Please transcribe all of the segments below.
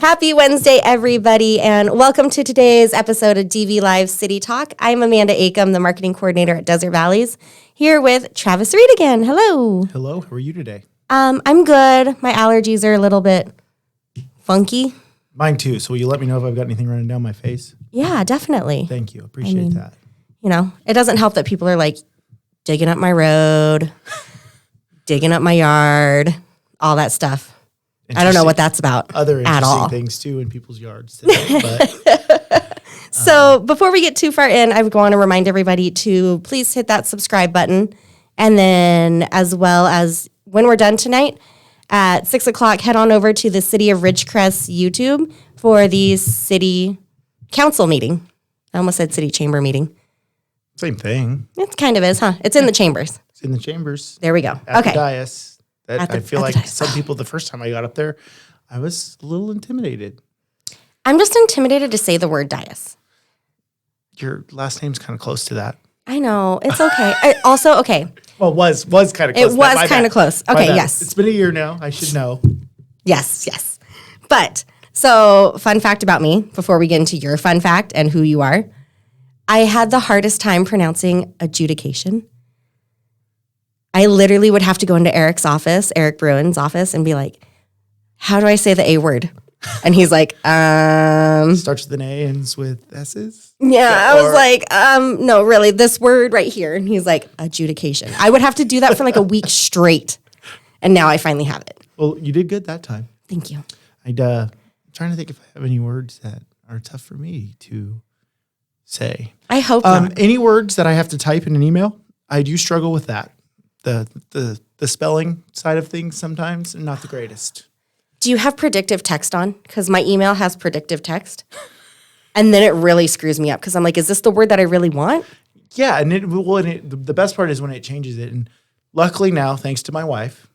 Happy Wednesday, everybody, and welcome to today's episode of DV Live City Talk. I'm Amanda Acom, the marketing coordinator at Desert Valleys, here with Travis Reed again. Hello. Hello. How are you today? I'm good. My allergies are a little bit funky. Mine too. So will you let me know if I've got anything running down my face? Yeah, definitely. Thank you. Appreciate that. You know, it doesn't help that people are like digging up my road, digging up my yard, all that stuff. I don't know what that's about Other at all. interesting things too in people's yards today. But, so before we get too far in, I want to remind everybody to please hit that subscribe button. And then as well as when we're done tonight at 6 o'clock, head on over to the City of Ridgecrest YouTube for the city council meeting. I almost said city chamber meeting. same thing. It kind of is, huh? It's in the chambers. It's in the chambers. There we go. At Okay. the dais. I feel like dais. some people, the first time I got up there, I was a little intimidated. I'm just intimidated to say the word dais. Your last name's kind of close to that. I know. It's okay. Okay. Well, was kind of close. It was kind of close. Okay, yes. It's been a year now. I should know. Yes. But, so fun fact about me, before we get into your fun fact and who you are, I had the hardest time pronouncing adjudication. I literally would have to go into Eric Bruin's office, and be like, how do I say the A word? And he's like, Starts with an A, ends with S's? Yeah, I was like, no, really, this word right here. And he's like, adjudication. I would have to do that for like a week straight. And now I finally have it. Well, you did good that time. Thank you. I'm trying to think if I have any words that are tough for me to say. I hope not. Any words that I have to type in an email, I do struggle with that. The spelling side of things sometimes, not the greatest. Do you have predictive text on? Because my email has predictive text. And then it really screws me up because I'm like, is this the word that I really want? Yeah, and the best part is when it changes it. And luckily now, thanks to my wife,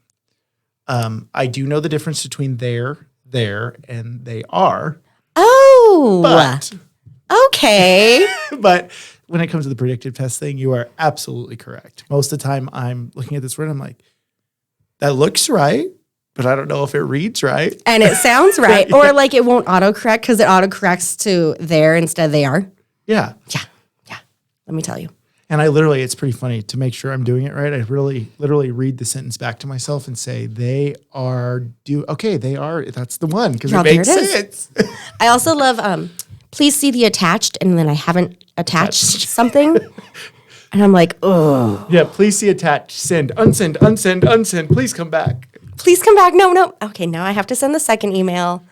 I do know the difference between there, and they are. Oh, But okay. But when it comes to the predictive test thing, you are absolutely correct. Most of the time I'm looking at this word, I'm like, that looks right, but I don't know if it reads right. And it sounds right. Yeah. Or like it won't autocorrect because it autocorrects to there instead of they are. Yeah. Yeah. Let me tell you. And it's pretty funny to make sure I'm doing it right. I literally read the sentence back to myself and say, they are, that's the one because it makes sense. I also love, please see the attached, and then I haven't attached something. And I'm like, oh. Yeah, please see attached, send, unsend, please come back. Please come back. No. Okay, now I have to send the second email.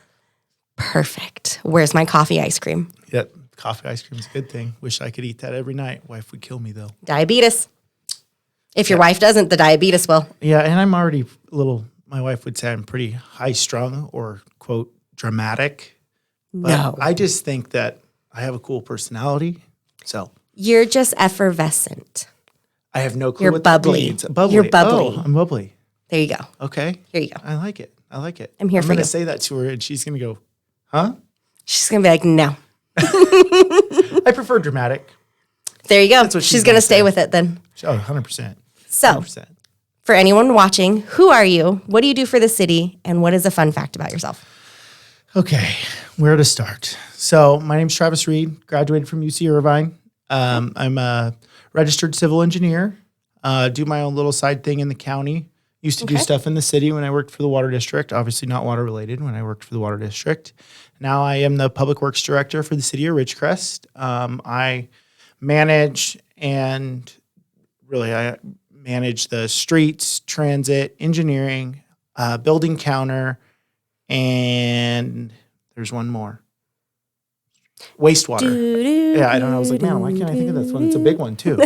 Perfect. Where's my coffee ice cream? Yep, coffee ice cream is a good thing. Wish I could eat that every night. Wife would kill me, though. Diabetes. If your wife doesn't, the diabetes will. Yeah, and I'm already my wife would say I'm pretty high strung or, quote, dramatic. But no. I just think that I have a cool personality. So you're just effervescent. I have no clue You're what bubbly. that means. Bubbly. You're bubbly. Oh, I'm bubbly. There you go. Okay. Here you go. I like it. I'm here for you. I'm going to say that to her, and she's going to go, huh? She's going to be like, no. I prefer dramatic. There you go. That's what she's going to stay with it then. Oh, 100%. So, 100%. For anyone watching, who are you? What do you do for the city? And what is a fun fact about yourself? Okay, where to start? So my name's Travis Reed, graduated from UC Irvine. I'm a registered civil engineer, do my own little side thing in the county. Used to do stuff in the city when I worked for the water district, obviously not water related when I worked for the water district. Now I am the public works director for the city of Ridgecrest. I manage the streets, transit, engineering, building counter, and there's one more. Wastewater. Yeah, I don't know. I was like, man, why can't I think of this one? It's a big one, too.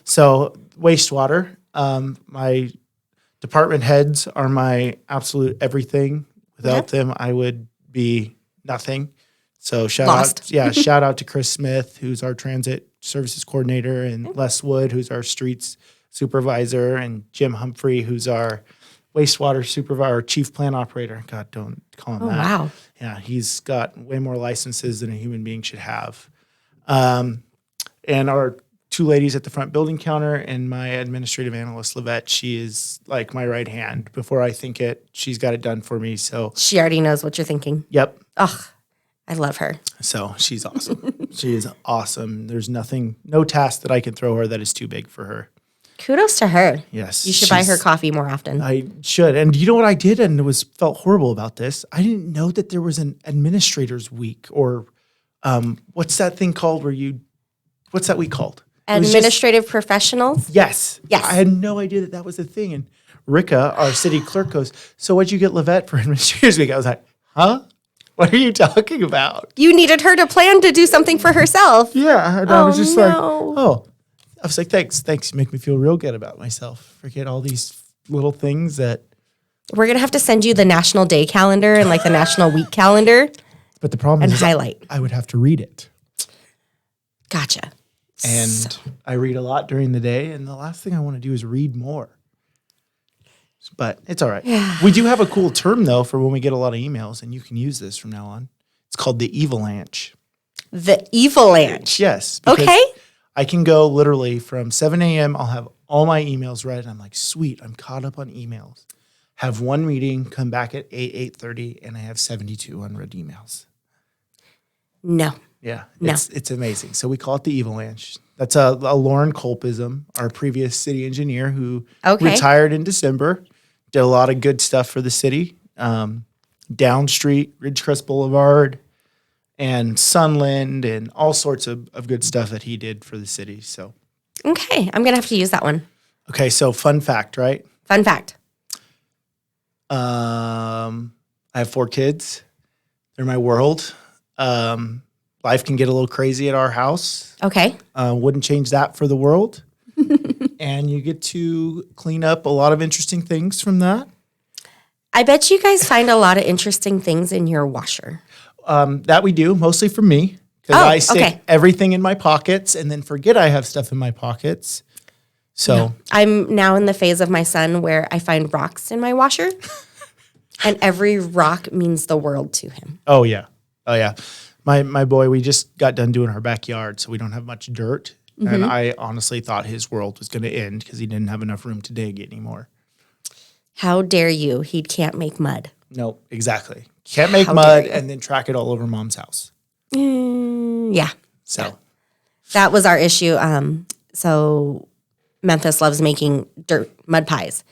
So wastewater. My department heads are my absolute everything. Without them, I would be nothing. So shout out to Chris Smith, who's our transit services coordinator, and Les Wood, who's our streets supervisor, and Jim Humphrey, who's our wastewater supervisor, chief plant operator. God, don't call him that. Wow. Yeah, he's got way more licenses than a human being should have. And our two ladies at the front building counter and my administrative analyst, Livette. She is like my right hand. Before I think it, she's got it done for me. So She already knows what you're thinking. Yep. Ugh, I love her. So she's awesome. She is awesome. There's no task that I can throw her that is too big for her. Kudos to her. Yes. You should buy her coffee more often. I should. And you know what I did and felt horrible about this? I didn't know that there was an administrator's week or what's that thing called what's that week called? Administrative professionals? Yes. Yes. I had no idea that was a thing. And Rika, our city clerk, goes, so what'd you get Livette for Administrators Week? I was like, huh? What are you talking about? You needed her to plan to do something for herself. Yeah. And I was just like, no. oh. I was like, thanks. You make me feel real good about myself. Forget all these little things that. We're going to have to send you the National Day calendar and like the National Week calendar. But the problem is highlight. I would have to read it. Gotcha. And I read a lot during the day. And the last thing I want to do is read more. But it's all right. Yeah. We do have a cool term, though, for when we get a lot of emails. And you can use this from now on. It's called the evalanche. The evalanche. Yes. Okay. I can go literally from 7 a.m. I'll have all my emails read. And I'm like, sweet, I'm caught up on emails. Have one meeting, come back at 8:30, and I have 72 unread emails. No. Yeah, No. it's amazing. So we call it the evalanche. That's a Lauren Culpism, our previous city engineer who retired in December. Did a lot of good stuff for the city. Down Street, Ridgecrest Boulevard, and Sunland, and all sorts of good stuff that he did for the city. So, okay, I'm gonna have to use that one. Okay, so fun fact, right? Fun fact. I have 4 kids. They're my world. Life can get a little crazy at our house. Okay. Wouldn't change that for the world. And you get to clean up a lot of interesting things from that. I bet you guys find a lot of interesting things in your washer. That we do, mostly for me. Because I stick everything in my pockets and then forget I have stuff in my pockets. So no. I'm now in the phase of my son where I find rocks in my washer. And every rock means the world to him. Oh, yeah. My boy, we just got done doing our backyard, so we don't have much dirt. Mm-hmm. And I honestly thought his world was going to end because he didn't have enough room to dig anymore. How dare you? He can't make mud. No, exactly. Can't make mud and then track it all over mom's house. Yeah. So that was our issue. So Memphis loves making mud pies,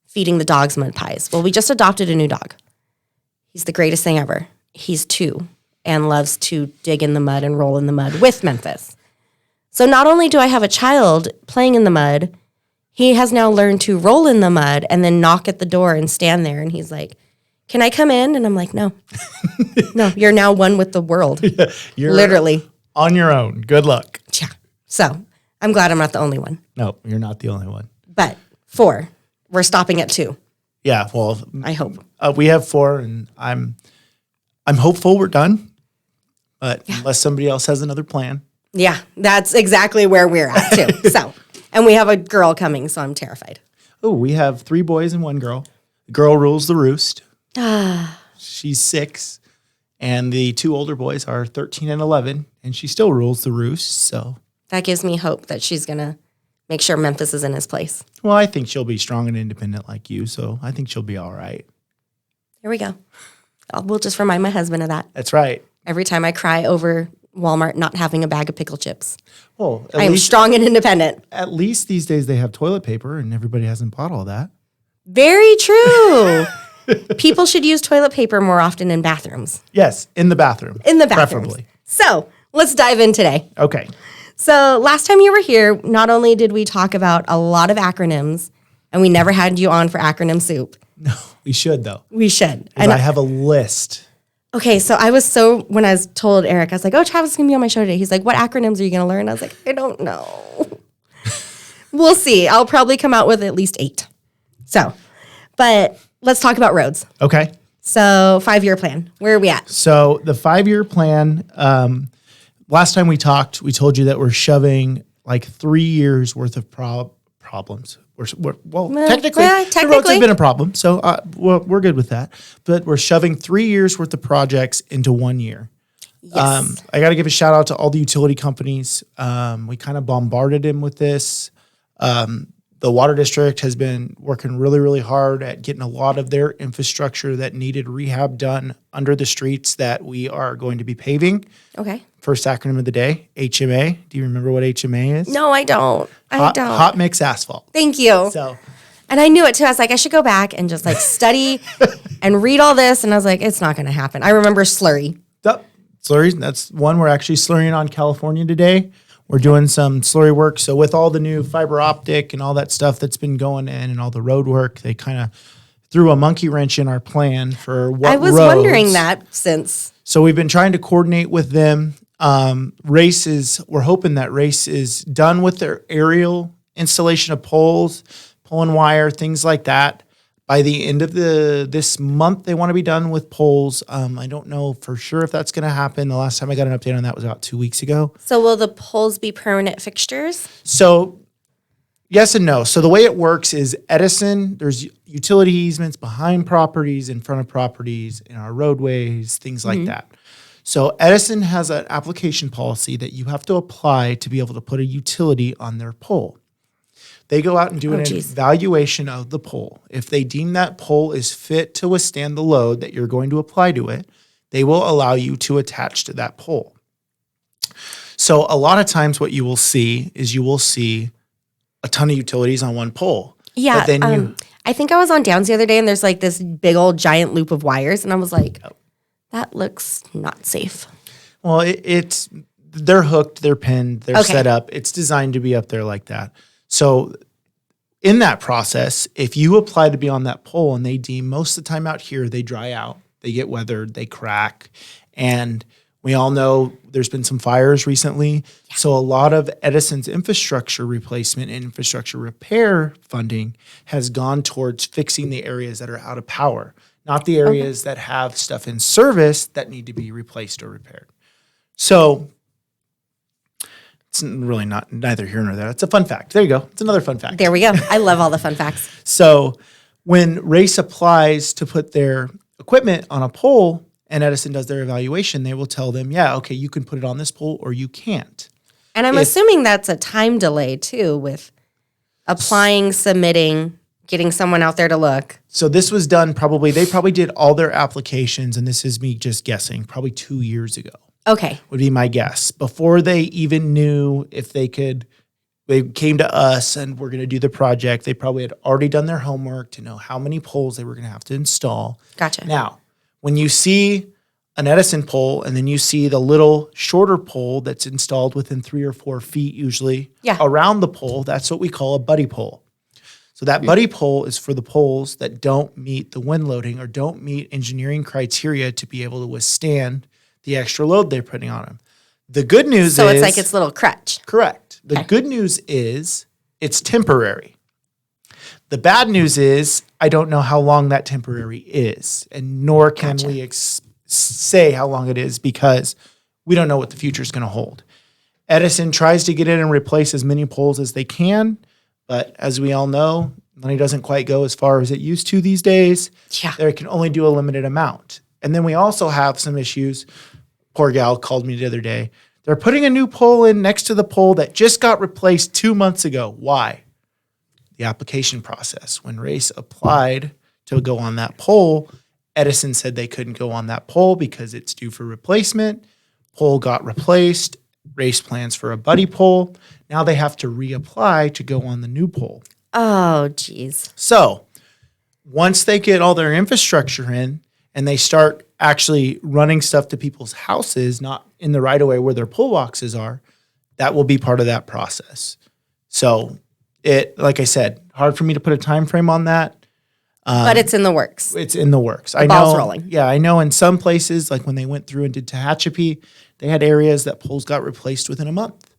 feeding the dogs mud pies. Well, we just adopted a new dog. He's the greatest thing ever. He's 2 and loves to dig in the mud and roll in the mud with Memphis. So not only do I have a child playing in the mud, he has now learned to roll in the mud and then knock at the door and stand there. And he's like, can I come in? And I'm like, no. No, you're now one with the world. Yeah, you're literally on your own. Good luck. Yeah. So I'm glad I'm not the only one. No, you're not the only one. But 4. We're stopping at 2. Yeah, well, I hope. We have 4, and I'm hopeful we're done. But unless somebody else has another plan. Yeah, that's exactly where we're at, too. And we have a girl coming, so I'm terrified. Oh, we have 3 boys and 1 girl. The girl rules the roost. She's 6. And the 2 older boys are 13 and 11. And she still rules the roost, so. That gives me hope that she's going to make sure Memphis is in his place. Well, I think she'll be strong and independent like you, so I think she'll be all right. Here we go. We'll just remind my husband of that. That's right. Every time I cry over Walmart not having a bag of pickle chips. Well, I am strong and independent. At least these days they have toilet paper and everybody hasn't bought all that. Very true. People should use toilet paper more often in bathrooms. Yes, in the bathroom. In the bathroom. Preferably. So let's dive in today. Okay. So last time you were here, not only did we talk about a lot of acronyms, and we never had you on for acronym soup. No, we should though. We should. And I have a list. Okay, so when I was told Eric, I was like, oh, Travis is going to be on my show today. He's like, what acronyms are you going to learn? I was like, I don't know. We'll see. I'll probably come out with at least 8. But let's talk about roads. Okay. So 5-year plan. Where are we at? So the 5-year plan, last time we talked, we told you that we're shoving like 3 years worth of problems. Technically, the roads have been a problem, so we're good with that. But we're shoving 3 years worth of projects into 1 year. Yes. I got to give a shout out to all the utility companies. We kind of bombarded him with this. The water district has been working really, really hard at getting a lot of their infrastructure that needed rehab done under the streets that we are going to be paving. Okay. First acronym of the day, HMA. Do you remember what HMA is? No, I don't. Hot mix asphalt. Thank you. So, and I knew it too. I was like, I should go back and just like study and read all this. And I was like, it's not going to happen. I remember slurry. Slurries, that's one we're actually slurrying on California today. We're doing some slurry work. So with all the new fiber optic and all that stuff that's been going in and all the road work, they kind of threw a monkey wrench in our plan for what I was roads. wondering that since. So we've been trying to coordinate with them. We're hoping that Race is done with their aerial installation of poles, pulling wire, things like that. By the end of this month, they want to be done with poles. I don't know for sure if that's going to happen. The last time I got an update on that was about 2 weeks ago. So will the poles be permanent fixtures? So yes and no. So the way it works is Edison, there's utility easements behind properties, in front of properties, in our roadways, things like that. So Edison has an application policy that you have to apply to be able to put a utility on their pole. They go out and do an evaluation of the pole. If they deem that pole is fit to withstand the load that you're going to apply to it, they will allow you to attach to that pole. So a lot of times what you will see is a ton of utilities on one pole. Yeah. But then I think I was on Downs the other day and there's like this big old giant loop of wires. And I was like, that looks not safe. Well, they're hooked, they're pinned, they're set up. It's designed to be up there like that. So in that process, if you apply to be on that pole and they deem most of the time out here, they dry out, they get weathered, they crack. And we all know there's been some fires recently. Yeah. So a lot of Edison's infrastructure replacement and infrastructure repair funding has gone towards fixing the areas that are out of power, not the areas that have stuff in service that need to be replaced or repaired. So it's really neither here nor there. It's a fun fact. There you go. It's another fun fact. There we go. I love all the fun facts. So when Race applies to put their equipment on a pole and Edison does their evaluation, they will tell them, yeah, okay, you can put it on this pole or you can't. And I'm assuming that's a time delay too with applying, submitting, getting someone out there to look. So this was done they probably did all their applications, and this is me just guessing, probably 2 years ago. Okay. Would be my guess. Before they even knew if they came to us and we're going to do the project. They probably had already done their homework to know how many poles they were going to have to install. Gotcha. Now, when you see an Edison pole and then you see the little shorter pole that's installed within 3 or 4 feet usually around the pole, that's what we call a buddy pole. So that buddy pole is for the poles that don't meet the wind loading or don't meet engineering criteria to be able to withstand the extra load they're putting on them. The good news is... So it's like its little crutch. Correct. The good news is it's temporary. The bad news is I don't know how long that temporary is, and nor can we say how long it is because we don't know what the future is going to hold. Edison tries to get in and replace as many poles as they can, but as we all know, money doesn't quite go as far as it used to these days. Yeah. They can only do a limited amount. And then we also have some issues. Poor gal called me the other day. They're putting a new pole in next to the pole that just got replaced 2 months ago. Why? The application process. When Race applied to go on that pole, Edison said they couldn't go on that pole because it's due for replacement. Pole got replaced. Race plans for a buddy pole. Now they have to reapply to go on the new pole. Oh, geez. So once they get all their infrastructure in and they start actually running stuff to people's houses, not in the right of way where their pole boxes are, that will be part of that process. So like I said, hard for me to put a time frame on that. But it's in the works. It's in the works. The ball's rolling. Yeah, I know in some places, like when they went through and did Tehachapi, they had areas that poles got replaced within a month.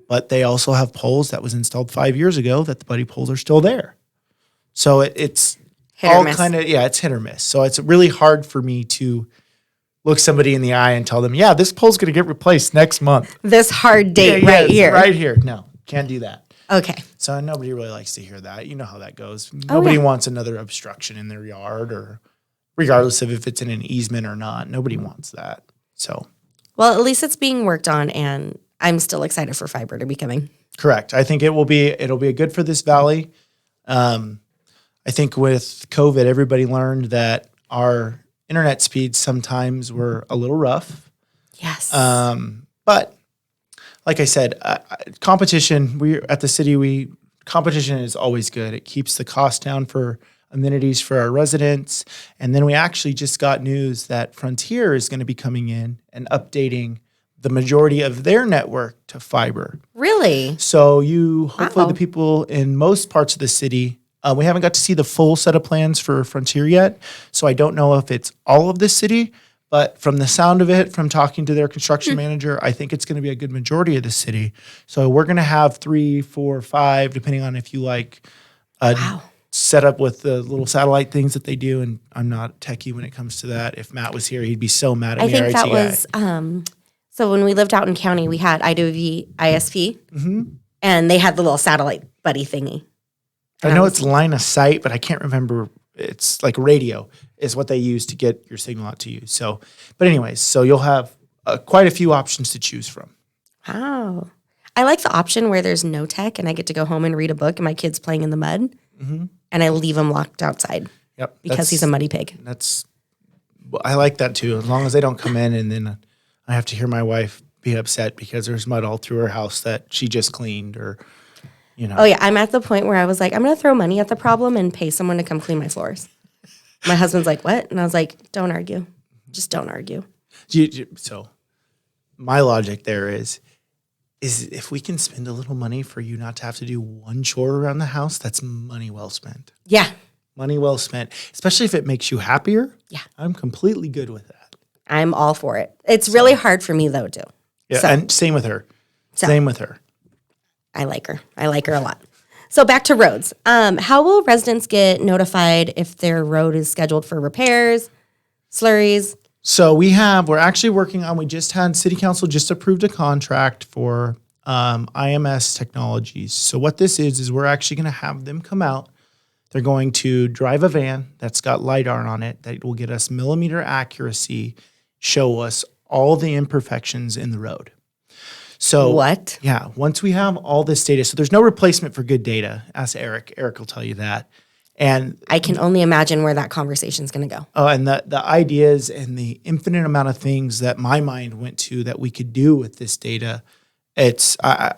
But they also have poles that was installed 5 years ago that the buddy poles are still there. So it's hit or miss. It's hit or miss. So it's really hard for me to look somebody in the eye and tell them, yeah, this pole's going to get replaced next month. This hard date here. Right here. No, can't do that. Okay. So nobody really likes to hear that. You know how that goes. Nobody wants another obstruction in their yard, or regardless of if it's in an easement or not. Nobody wants that. So Well, at least it's being worked on, and I'm still excited for fiber to be coming. Correct. I think it'll be a good for this valley. I think with COVID, everybody learned that our internet speeds sometimes were a little rough. Yes. But like I said, competition. We at the city, competition is always good. It keeps the cost down for amenities for our residents. And then we actually just got news that Frontier is going to be coming in and updating the majority of their network to fiber. Really? So hopefully the people in most parts of the city, we haven't got to see the full set of plans for Frontier yet. So I don't know if it's all of the city, but from the sound of it, from talking to their construction manager, I think it's going to be a good majority of the city. So we're going to have 3, 4, 5, depending on if you like set up with the little satellite things that they do. And I'm not techie when it comes to that. If Matt was here, he'd be so mad at me. I think that was, so when we lived out in county, we had IWV ISP, and they had the little satellite buddy thingy. I know it's line of sight, but I can't remember. It's like radio is what they use to get your signal out to you. So, but anyways, so you'll have quite a few options to choose from. Wow. I like the option where there's no tech and I get to go home and read a book and my kid's playing in the mud and I leave him locked outside because he's a muddy pig. I like that too. As long as they don't come in and then I have to hear my wife be upset because there's mud all through her house that she just cleaned or, Oh, yeah. I'm at the point where I was like, I'm going to throw money at the problem and pay someone to come clean my floors. My husband's like, what? And I was like, don't argue. Just don't argue. So my logic there is if we can spend a little money for you not to have to do one chore around the house, that's money well spent. Yeah. Money well spent, especially if it makes you happier. Yeah. I'm completely good with that. I'm all for it. It's really hard for me, though, too. Yeah, and same with her. Same with her. I like her. I like her a lot. So back to roads. How will residents get notified if their road is scheduled for repairs, slurries? So we're actually working on, we just had City Council just approved a contract for IMS Technologies. So what this is we're actually going to have them come out. They're going to drive a van that's got LiDAR on it that will get us millimeter accuracy, show us all the imperfections in the road. So what? Yeah, once we have all this data, so there's no replacement for good data. Ask Eric. Eric will tell you that. And I can only imagine where that conversation is going to go. Oh, and the ideas and the infinite amount of things that my mind went to that we could do with this data. It's I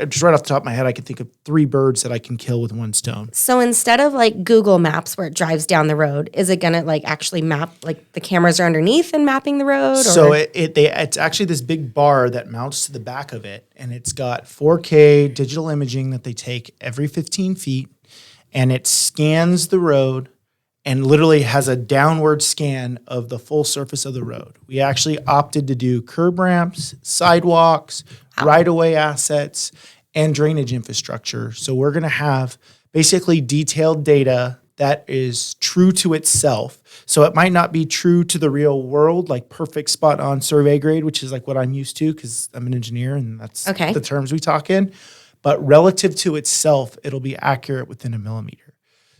just right off the top of my head, I could think of 3 birds that I can kill with one stone. So instead of like Google Maps where it drives down the road, is it going to like actually map, like the cameras are underneath and mapping the road? So it's actually this big bar that mounts to the back of it, and it's got 4K digital imaging that they take every 15 feet, and it scans the road and literally has a downward scan of the full surface of the road. We actually opted to do curb ramps, sidewalks, right-of-way assets, and drainage infrastructure. So we're going to have basically detailed data that is true to itself. So it might not be true to the real world, like perfect spot-on survey grade, which is like what I'm used to because I'm an engineer and that's the terms we talk in. But relative to itself, it'll be accurate within a millimeter.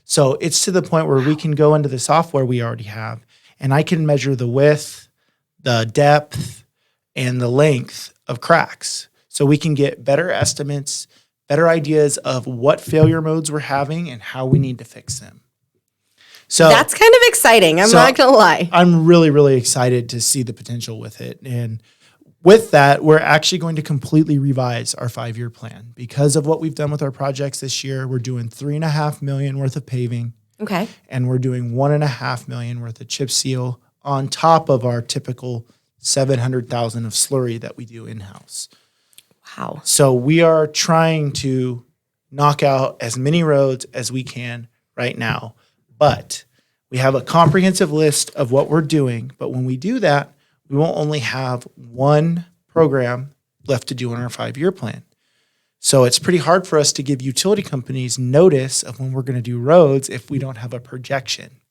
So it's to the point where we can go into the software we already have, and I can measure the width, the depth, and the length of cracks. So we can get better estimates, better ideas of what failure modes we're having and how we need to fix them. So that's kind of exciting. I'm not going to lie. I'm really, really excited to see the potential with it. And with that, we're actually going to completely revise our 5-year plan because of what we've done with our projects this year. We're doing $3.5 million worth of paving. Okay. And we're doing $1.5 million worth of chip seal on top of our typical $700,000 of slurry that we do in-house. Wow. So we are trying to knock out as many roads as we can right now. But we have a comprehensive list of what we're doing. But when we do that, we won't only have one program left to do in our 5-year plan. So it's pretty hard for us to give utility companies notice of when we're going to do roads if we don't have a projection.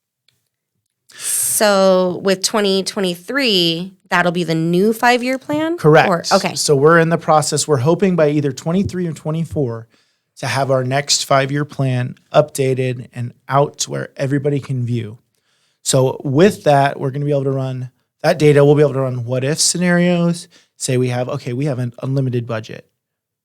So with 2023, that'll be the new 5-year plan? Correct. Okay. So we're in the process. We're hoping by either 23 or 24 to have our next 5-year plan updated and out to where everybody can view. So with that, we're going to be able to run That data, we'll be able to run what-if scenarios, say we have an unlimited budget.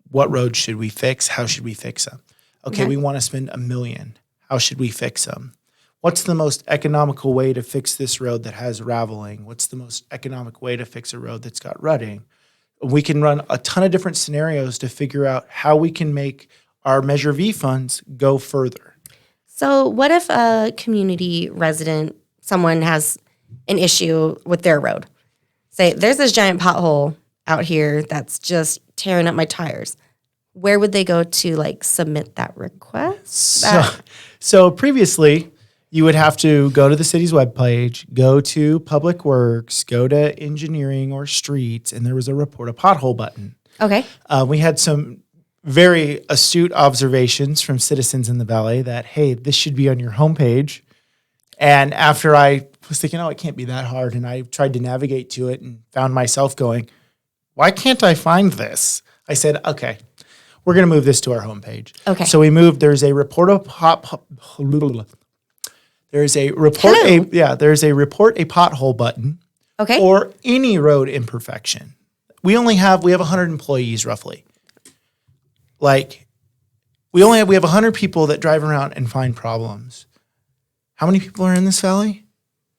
What roads should we fix? How should we fix them? Okay, we want to spend $1 million. How should we fix them? What's the most economical way to fix this road that has raveling? What's the most economic way to fix a road that's got rutting? We can run a ton of different scenarios to figure out how we can make our Measure V funds go further. So what if a community resident, someone has an issue with their road? Say, there's this giant pothole out here that's just tearing up my tires. Where would they go to like submit that request? So previously, you would have to go to the city's webpage, go to Public Works, go to Engineering or Streets, and there was a Report a Pothole button. Okay. We had some very astute observations from citizens in the valley that, hey, this should be on your homepage. And after I was thinking, it can't be that hard, and I tried to navigate to it and found myself going, why can't I find this? I said, okay, we're going to move this to our homepage. Okay. So we moved, there's a Report a Pothole button. Okay. Or any road imperfection. We have 100 employees roughly. Like we have 100 people that drive around and find problems. How many people are in this valley?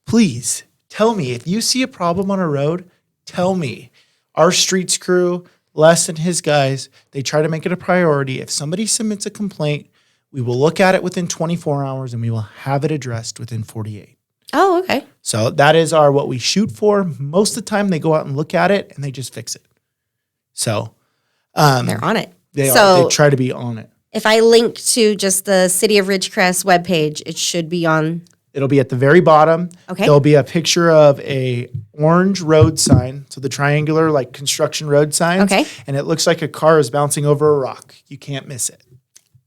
Please tell me if you see a problem on a road, tell me. Our streets crew, Les and his guys, they try to make it a priority. If somebody submits a complaint, we will look at it within 24 hours and we will have it addressed within 48. Oh, okay. So that is what we shoot for. Most of the time they go out and look at it and they just fix it. So they're on it. They try to be on it. If I link to just the City of Ridgecrest webpage, it should be on. It'll be at the very bottom. Okay. There'll be a picture of a orange road sign. So the triangular like construction road signs. Okay. And it looks like a car is bouncing over a rock. You can't miss it.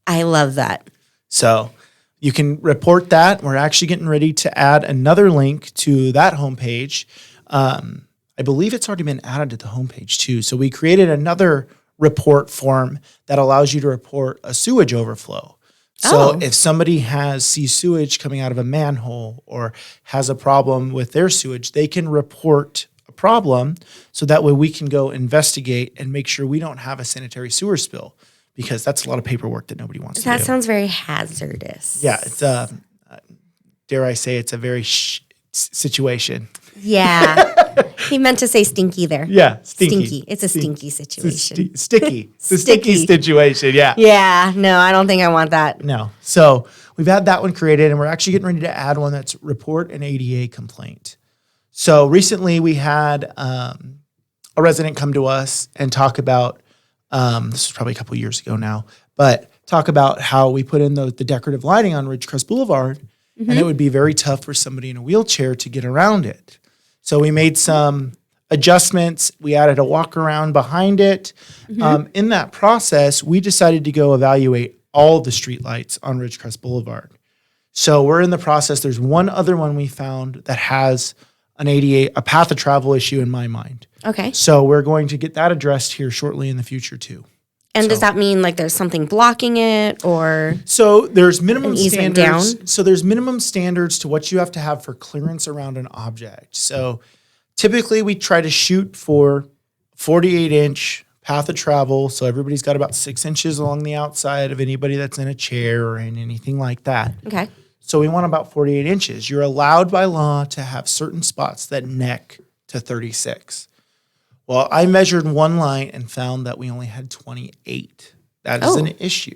I love that. So you can report that. We're actually getting ready to add another link to that homepage. I believe it's already been added to the homepage too. So we created another report form that allows you to report a sewage overflow. So if somebody sees sewage coming out of a manhole or has a problem with their sewage, they can report a problem so that way we can go investigate and make sure we don't have a sanitary sewer spill, because that's a lot of paperwork that nobody wants to do. That sounds very hazardous. Yeah, it's dare I say it's a very situation. Yeah. He meant to say stinky there. Yeah, stinky. It's a stinky situation. Sticky. It's a sticky situation, yeah. Yeah, no, I don't think I want that. No. So we've had that one created, and we're actually getting ready to add one that's report an ADA complaint. So recently we had a resident come to us and talk about, this was probably a couple of years ago now, but talk about how we put in the decorative lighting on Ridgecrest Boulevard, and it would be very tough for somebody in a wheelchair to get around it. So we made some adjustments. We added a walk around behind it. In that process, we decided to go evaluate all the streetlights on Ridgecrest Boulevard. So we're in the process. There's one other one we found that has an ADA, a path of travel issue in my mind. Okay. So we're going to get that addressed here shortly in the future too. And does that mean like there's something blocking it, or? So there's minimum easement standards. down? So there's minimum standards to what you have to have for clearance around an object. So typically we try to shoot for 48-inch path of travel. So everybody's got about 6 inches along the outside of anybody that's in a chair or in anything like that. Okay. So we want about 48 inches. You're allowed by law to have certain spots that neck to 36. Well, I measured one line and found that we only had 28. That is an issue.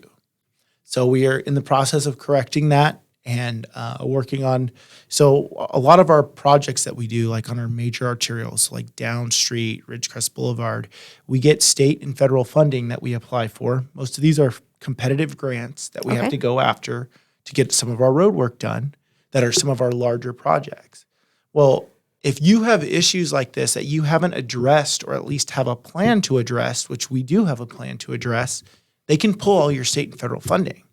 So we are in the process of correcting that and working on. So a lot of our projects that we do, like on our major arterials, like Down Street, Ridgecrest Boulevard, we get state and federal funding that we apply for. Most of these are competitive grants that we have to go after to get some of our road work done that are some of our larger projects. Well, if you have issues like this that you haven't addressed, or at least have a plan to address, which we do have a plan to address, they can pull all your state and federal funding.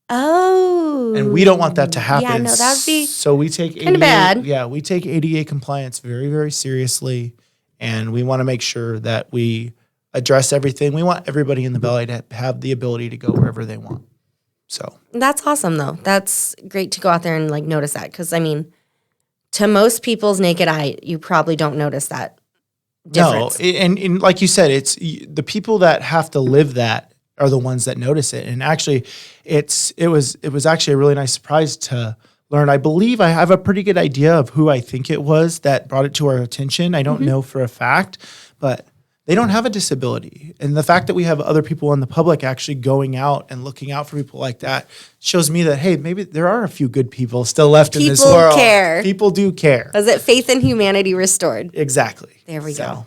Oh. And we don't want that to happen. Yeah, no, that would be so we take kind of bad. Yeah, we take ADA compliance very, very seriously, and we want to make sure that we address everything. We want everybody in the valley to have the ability to go wherever they want. So that's awesome, though. That's great to go out there and like notice that, because I mean, to most people's naked eye, you probably don't notice that difference. No, and like you said, it's the people that have to live that are the ones that notice it. And actually, it was actually a really nice surprise to learn. I believe I have a pretty good idea of who I think it was that brought it to our attention. I don't know for a fact, but they don't have a disability. And the fact that we have other people in the public actually going out and looking out for people like that shows me that, hey, maybe there are a few good people still left in this world. People care. People do care. Was it faith in humanity restored? Exactly. There we go.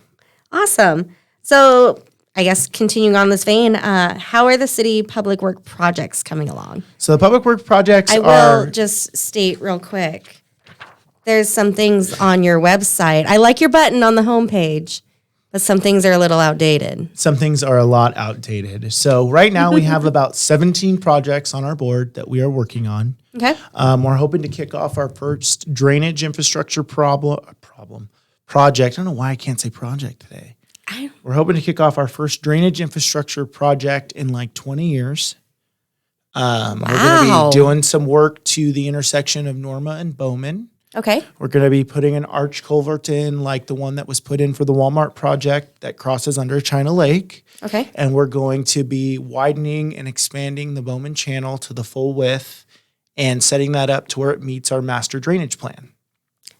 Awesome. So I guess continuing on this vein, how are the city public work projects coming along? So the public work projects I will just state real quick. There's some things on your website. I like your button on the homepage, but some things are a little outdated. Some things are a lot outdated. So right now we have about 17 projects on our board that we are working on. Okay. We're hoping to kick off our first drainage infrastructure project. I don't know why I can't say project today. We're hoping to kick off our first drainage infrastructure project in like 20 years. We're going to be doing some work to the intersection of Norma and Bowman. Okay. We're going to be putting an arch culvert in like the one that was put in for the Walmart project that crosses under China Lake. Okay. And we're going to be widening and expanding the Bowman Channel to the full width and setting that up to where it meets our master drainage plan.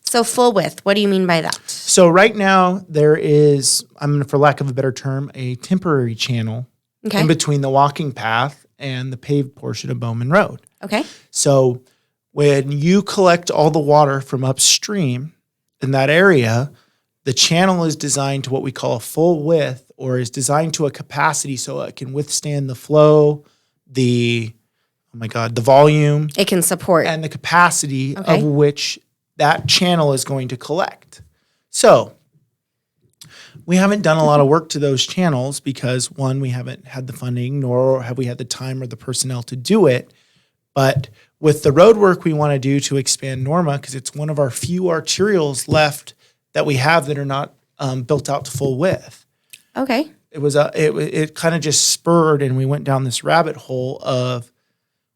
So full width, what do you mean by that? So right now there is, for lack of a better term, a temporary channel in between the walking path and the paved portion of Bowman Road. Okay. So when you collect all the water from upstream in that area, the channel is designed to what we call a full width, or is designed to a capacity so it can withstand the flow, the volume. It can support. And the capacity of which that channel is going to collect. So we haven't done a lot of work to those channels because, one, we haven't had the funding, nor have we had the time or the personnel to do it. But with the road work we want to do to expand Norma, because it's one of our few arterials left that we have that are not built out to full width. Okay. It kind of just spurred, and we went down this rabbit hole of,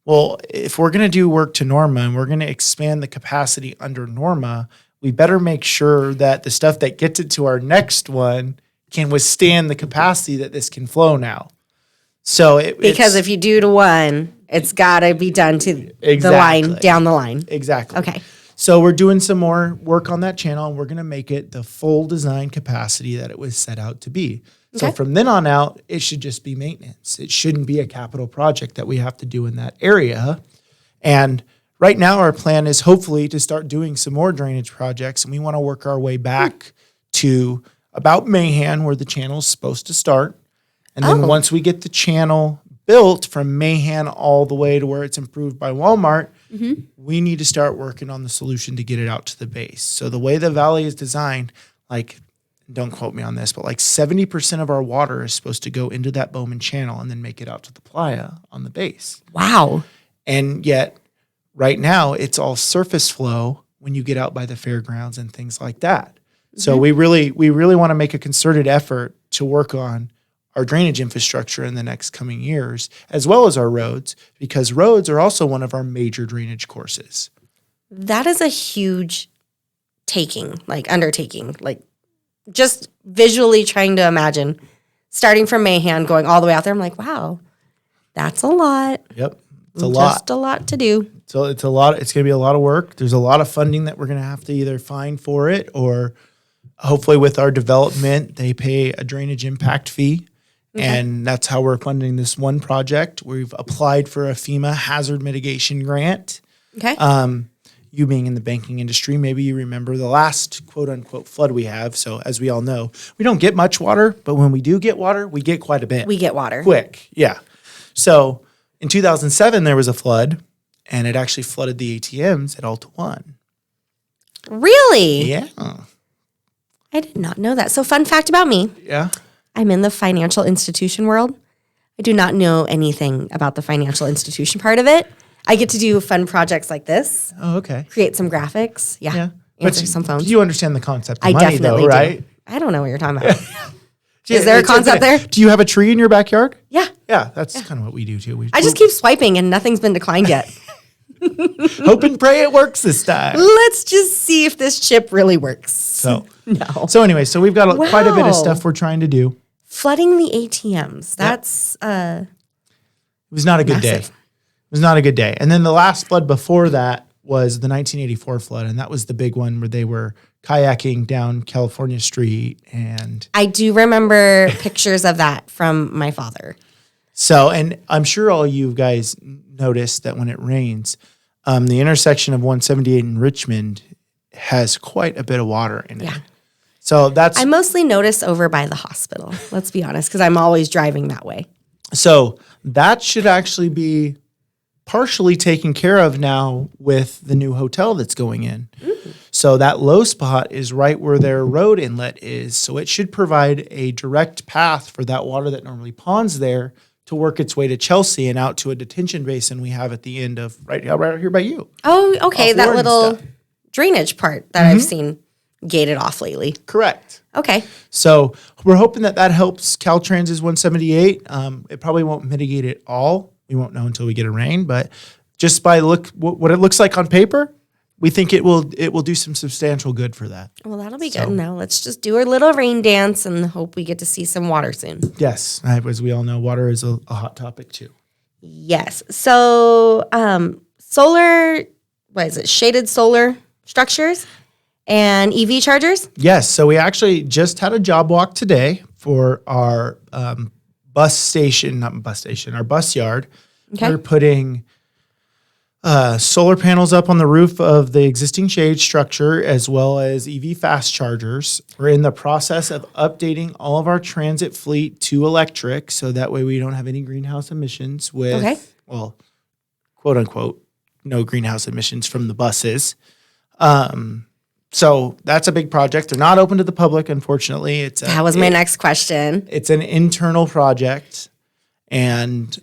well, if we're going to do work to Norma and we're going to expand the capacity under Norma, we better make sure that the stuff that gets it to our next one can withstand the capacity that this can flow now. So because if you do to one, it's got to be done to the line, down the line. Exactly. Okay. So we're doing some more work on that channel, and we're going to make it the full design capacity that it was set out to be. So from then on out, it should just be maintenance. It shouldn't be a capital project that we have to do in that area. And right now our plan is hopefully to start doing some more drainage projects, and we want to work our way back to about Mahan, where the channel is supposed to start. And then once we get the channel built from Mahan all the way to where it's improved by Walmart, we need to start working on the solution to get it out to the base. So the way the valley is designed, don't quote me on this, but 70% of our water is supposed to go into that Bowman channel and then make it out to the playa on the base. Wow. And yet, right now, it's all surface flow when you get out by the fairgrounds and things like that. So we really want to make a concerted effort to work on our drainage infrastructure in the next coming years, as well as our roads, because roads are also one of our major drainage courses. That is a huge undertaking. Just visually trying to imagine starting from Mahan, going all the way out there. I'm like, wow, that's a lot. Yep. It's a lot. Just a lot to do. So it's a lot. It's going to be a lot of work. There's a lot of funding that we're going to have to either find for it, or hopefully with our development, they pay a drainage impact fee. And that's how we're funding this one project. We've applied for a FEMA hazard mitigation grant. Okay. You being in the banking industry, maybe you remember the last quote-unquote flood we have. So as we all know, we don't get much water, but when we do get water, we get quite a bit. We get water. Quick, yeah. So in 2007, there was a flood, and it actually flooded the ATMs at Alta One. Really? Yeah. I did not know that. So fun fact about me. Yeah. I'm in the financial institution world. I do not know anything about the financial institution part of it. I get to do fun projects like this. Oh, okay. Create some graphics. Yeah. Answer some phones. You understand the concept of I money, definitely though, right? do. I don't know what you're talking about. Is there a concept there? Do you have a tree in your backyard? Yeah. Yeah, that's kind of what we do, too. I just keep swiping, and nothing's been declined yet. Hope and pray it works this time. Let's just see if this chip really works. So No. So anyway, so we've got quite a bit of Wow. stuff we're trying to do. Flooding the ATMs. That's It was not a good day. Massive. It was not a good day. And then the last flood before that was the 1984 flood, and that was the big one where they were kayaking down California Street. And I do remember pictures of that from my father. so, and I'm sure all you guys noticed that when it rains, the intersection of 178 and Richmond has quite a bit of water in it. Yeah. So that's I mostly notice over by the hospital, let's be honest, because I'm always driving that way. so that should actually be partially taken care of now with the new hotel that's going in. So that low spot is right where their road inlet is. So it should provide a direct path for that water that normally ponds there to work its way to Chelsea and out to a detention basin we have at the end of right here by you. Oh, okay. Off That Warren little stuff. drainage part that I've seen gated off lately. Correct. Okay. So we're hoping that helps Caltrans's 178. It probably won't mitigate it all. We won't know until we get a rain, but just by what it looks like on paper, we think it will do some substantial good for that. Well, that'll be So- good. Now let's just do our little rain dance and hope we get to see some water soon. Yes, as we all know, water is a hot topic too. Yes. So, solar, what is it? Shaded solar structures and EV chargers. Yes, so we actually just had a job walk today for our our bus yard. Okay. We're putting solar panels up on the roof of the existing shade structure as well as EV fast chargers. We're in the process of updating all of our transit fleet to electric so that way we don't have any greenhouse emissions with, Okay. well, quote unquote, no greenhouse emissions from the buses. So that's a big project. They're not open to the public, unfortunately. That was my next question. It's an internal project, and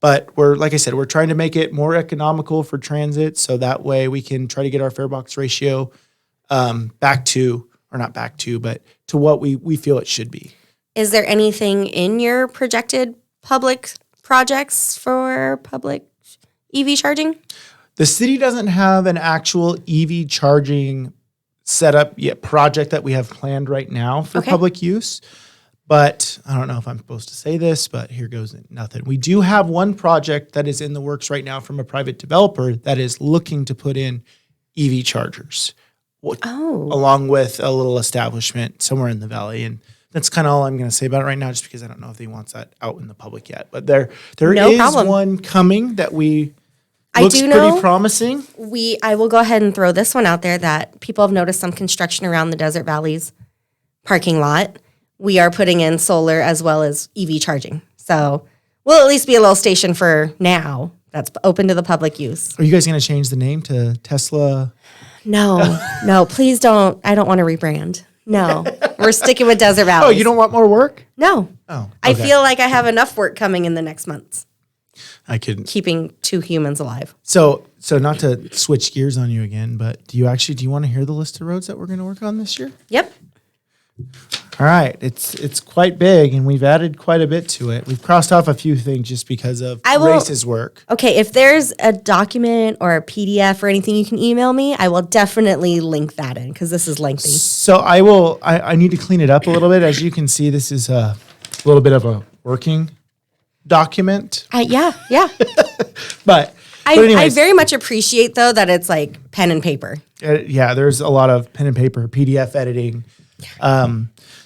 but like I said, we're trying to make it more economical for transit, so that way we can try to get our fare box ratio but to what we feel it should be. Is there anything in your projected public projects for public EV charging? The city doesn't have an actual EV charging setup yet project that we have planned right now for Okay. public use. But I don't know if I'm supposed to say this, but here goes nothing. We do have one project that is in the works right now from a private developer that is looking to put in EV chargers along with a little establishment somewhere in the valley. And that's kind of all I'm going to say about it right now, just because I don't know if he wants that out in the public yet. But there No is problem. one coming that I looks do pretty know- promising. I will go ahead and throw this one out there that people have noticed some construction around the Desert Valley's parking lot. We are putting in solar as well as EV charging. So we'll at least be a little station for now that's open to the public use. Are you guys going to change the name to Tesla? No, please don't. I don't want to rebrand. No, we're sticking with Desert Valley. Oh, you don't want more work? No. Oh, I okay. feel like I have enough work coming in the next months, I couldn't. keeping 2 humans alive. So not to switch gears on you again, but do you want to hear the list of roads that we're going to work on this year? Yep. All right, it's quite big, and we've added quite a bit to it. We've crossed off a few things just because of Race's work. Okay, if there's a document or a PDF or anything you can email me, I will definitely link that in because this is lengthy. So I will. I need to clean it up a little bit. As you can see, this is a little bit of a working document. Yeah. But I anyways, very much appreciate, though, that it's like pen and paper. yeah, there's a lot of pen and paper, PDF editing.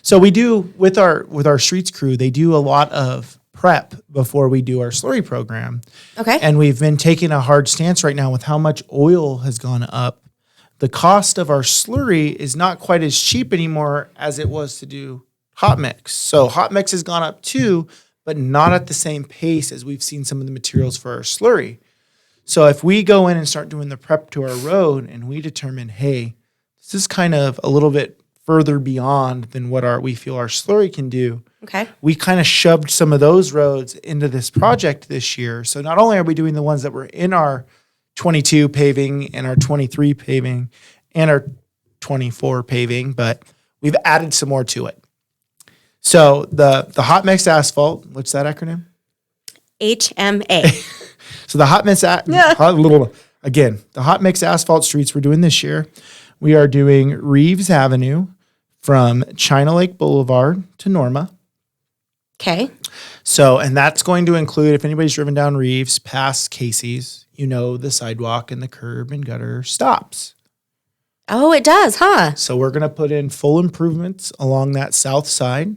So we do with our streets crew, they do a lot of prep before we do our slurry program. Okay. And we've been taking a hard stance right now with how much oil has gone up. The cost of our slurry is not quite as cheap anymore as it was to do hot mix. So hot mix has gone up too, but not at the same pace as we've seen some of the materials for our slurry. So if we go in and start doing the prep to our road and we determine, hey, this is kind of a little bit further beyond than what we feel our slurry can do. Okay. We kind of shoved some of those roads into this project this year. So not only are we doing the ones that were in our 22 paving and our 23 paving and our 24 paving, but we've added some more to it. So the hot mix asphalt, what's that acronym? HMA. So the hot mix, the hot mix asphalt streets we're doing this year, we are doing Reeves Avenue from China Lake Boulevard to Norma. Okay. So, and that's going to include, if anybody's driven down Reeves past Casey's, the sidewalk and the curb and gutter stops. Oh, it does, huh? So we're going to put in full improvements along that south side.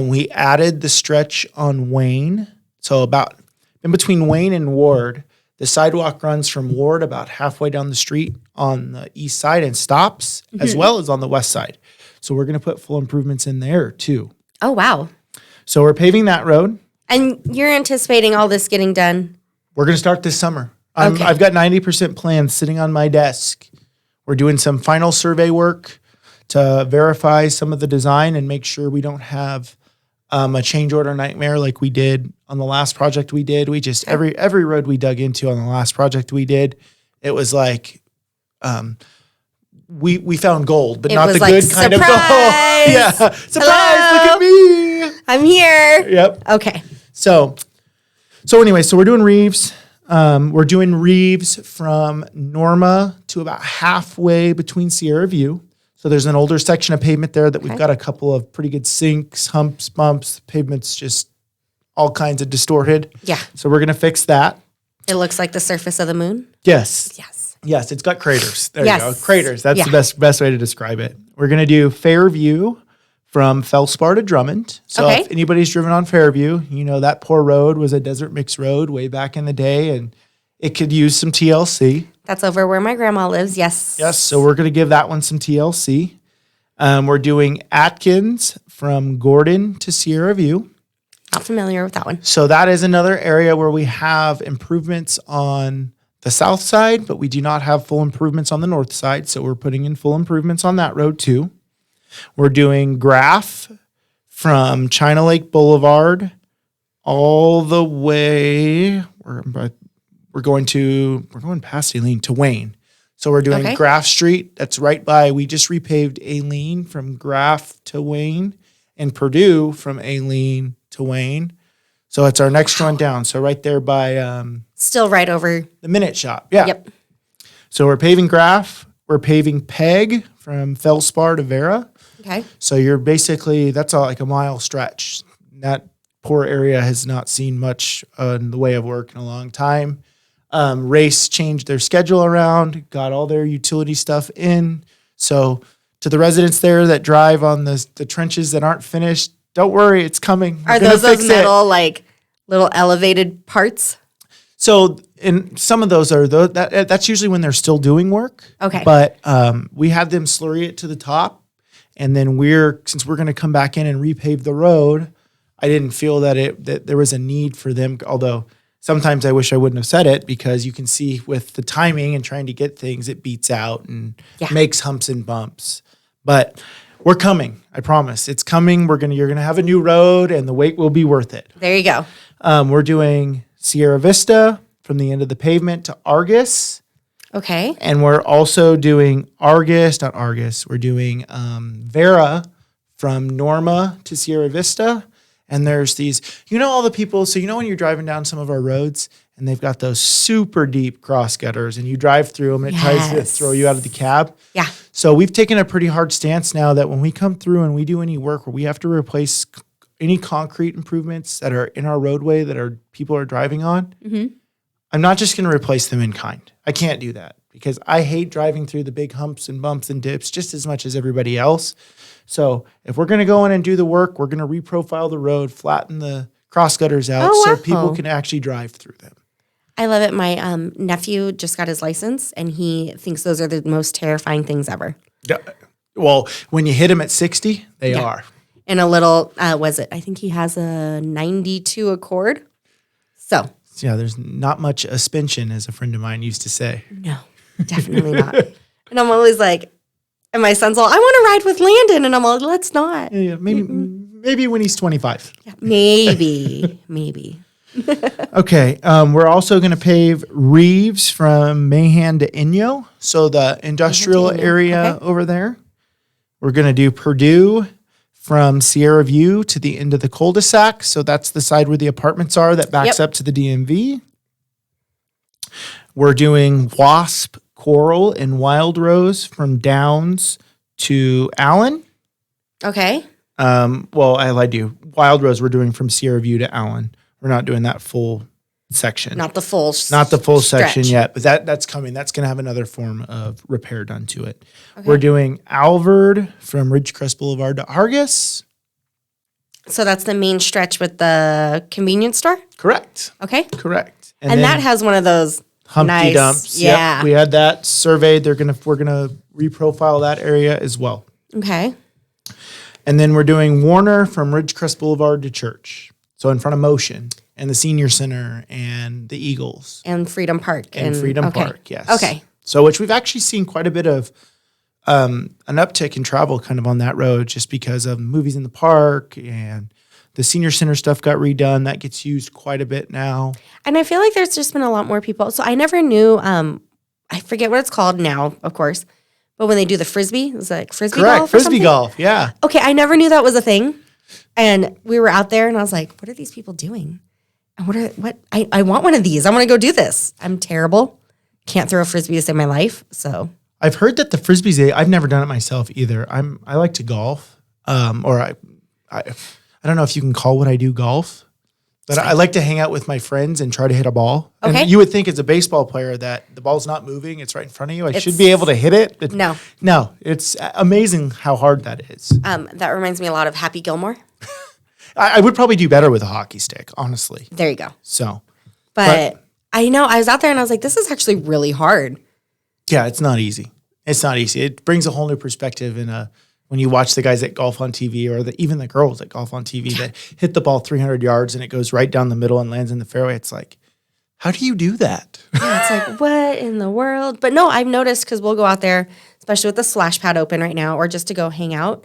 We added the stretch on Wayne. So about in between Wayne and Ward, the sidewalk runs from Ward about halfway down the street on the east side and stops, as well as on the west side. So we're going to put full improvements in there too. Oh, wow. So we're paving that road. And you're anticipating all this getting done? We're going to start this summer. Okay. I've got 90% plans sitting on my desk. We're doing some final survey work to verify some of the design and make sure we don't have a change order nightmare like we did on the last project we did. We just, every road we dug into on the last project we did, it was like, we found gold, but not the like, good kind of gold. Yeah. Surprise, hello. Look at me. I'm here. Yep. Okay. So anyway, so we're doing Reeves. We're doing Reeves from Norma to about halfway between Sierra View. So there's an older section of pavement there that we've got a couple of pretty good sinks, humps, bumps. Pavement's just all kinds of distorted. Yeah. So we're going to fix that. It looks like the surface of the moon? Yes. Yes, it's got craters. There you go. Craters. That's the best way to describe it. We're going to do Fairview from Felspar to Drummond. So if anybody's driven on Fairview, that poor road was a desert mix road way back in the day, and it could use some TLC. That's over where my grandma lives, yes. Yes, so we're going to give that one some TLC. We're doing Atkins from Gordon to Sierra View. Not familiar with that one. So that is another area where we have improvements on the south side, but we do not have full improvements on the north side, so we're putting in full improvements on that road too. We're doing Graph from China Lake Boulevard all the way. We're going past Aileen to Wayne. So we're doing Graph Street. That's right by. We just repaved Aileen from Graph to Wayne, and Purdue from Aileen to Wayne. So it's our next one down. So right there by still right over the Minute Shop. Yeah. Yep. So we're paving Graph. We're paving Peg from Felspar to Vera. Okay. So you're basically, that's like a mile stretch. That poor area has not seen much in the way of work in a long time. Race changed their schedule around, got all their utility stuff in. So to the residents there that drive on the trenches that aren't finished, don't worry, it's coming. Are those metal, like little elevated parts? So, and some of those are that's usually when they're still doing work. Okay. But we had them slurry it to the top, and then since we're going to come back in and repave the road, I didn't feel that there was a need for them. Although sometimes I wish I wouldn't have said it, because you can see with the timing and trying to get things, it beats out and makes humps and bumps. But we're coming. I promise, it's coming. You're gonna have a new road, and the wait will be worth it. There you go. We're doing Sierra Vista from the end of the pavement to Argus. Okay. And we're also doing We're doing Vera from Norma to Sierra Vista. And there's these, all the people, so when you're driving down some of our roads and they've got those super deep cross gutters and you drive through them and it tries to throw you out of the cab. Yeah. So we've taken a pretty hard stance now that when we come through and we do any work where we have to replace any concrete improvements that are in our roadway that people are driving on, I'm not just going to replace them in kind. I can't do that because I hate driving through the big humps and bumps and dips just as much as everybody else. So if we're going to go in and do the work, we're going to reprofile the road, flatten the cross gutters out so people can actually drive through them. I love it. My nephew just got his license, and he thinks those are the most terrifying things ever. Yeah. Well, when you hit them at 60, they are. And a little, I think he has a 92 Accord. So. Yeah, there's not much suspension, as a friend of mine used to say. No, definitely not. And I'm always like, and my son's all, I want to ride with Landon. And I'm all, let's not. Yeah, maybe when he's 25. Yeah, maybe. Okay, we're also going to pave Reeves from Mahan to Inyo, so the industrial area over there. We're going to do Purdue from Sierra View to the end of the cul-de-sac, so that's the side where the apartments are that backs up to the DMV. We're doing Wasp, Coral, and Wild Rose from Downs to Allen. Okay. Well, I lied to you. Wild Rose we're doing from Sierra View to Allen. We're not doing that full section. Not the full section stretch. yet, but that's coming. That's going to have another form of repair done to it. Okay. We're doing Alvord from Ridgecrest Boulevard to Argus. So that's the main stretch with the convenience store? Correct. Okay. Correct. And that has one of those Humpty Dumps. Yeah. Yep. We had that surveyed. We're gonna reprofile that area as well. Okay. And then we're doing Warner from Ridgecrest Boulevard to Church. So in front of Motion and the Senior Center and the Eagles. And Freedom Park. And Freedom Park, yes. Okay. So which we've actually seen quite a bit of an uptick in travel kind of on that road just because of movies in the park and the Senior Center stuff got redone. That gets used quite a bit now. And I feel like there's just been a lot more people. So I never knew, I forget what it's called now, of course. But when they do the Frisbee, is it like Frisbee Correct. Golf? Frisbee Golf, yeah. Okay, I never knew that was a thing. And we were out there and I was like, what are these people doing? And I want one of these. I want to go do this. I'm terrible. Can't throw a Frisbee to save my life. So I've heard that the Frisbees, I've never done it myself either. I like to golf. Or I don't know if you can call what I do golf. But I like to hang out with my friends and try to hit a ball. Okay. And you would think as a baseball player that the ball's not moving, it's right in front of you. I should be able to hit it. No. No, it's amazing how hard that is. That reminds me a lot of Happy Gilmore. I would probably do better with a hockey stick, honestly. There you go. So. But I know, I was out there and I was like, this is actually really hard. Yeah, it's not easy. It's not easy. It brings a whole new perspective when you watch the guys that golf on TV or even the girls that golf on TV that hit the ball 300 yards and it goes right down the middle and lands in the fairway. It's like, how do you do that? Yeah, it's like, what in the world? But no, I've noticed because we'll go out there, especially with the splash pad open right now, or just to go hang out.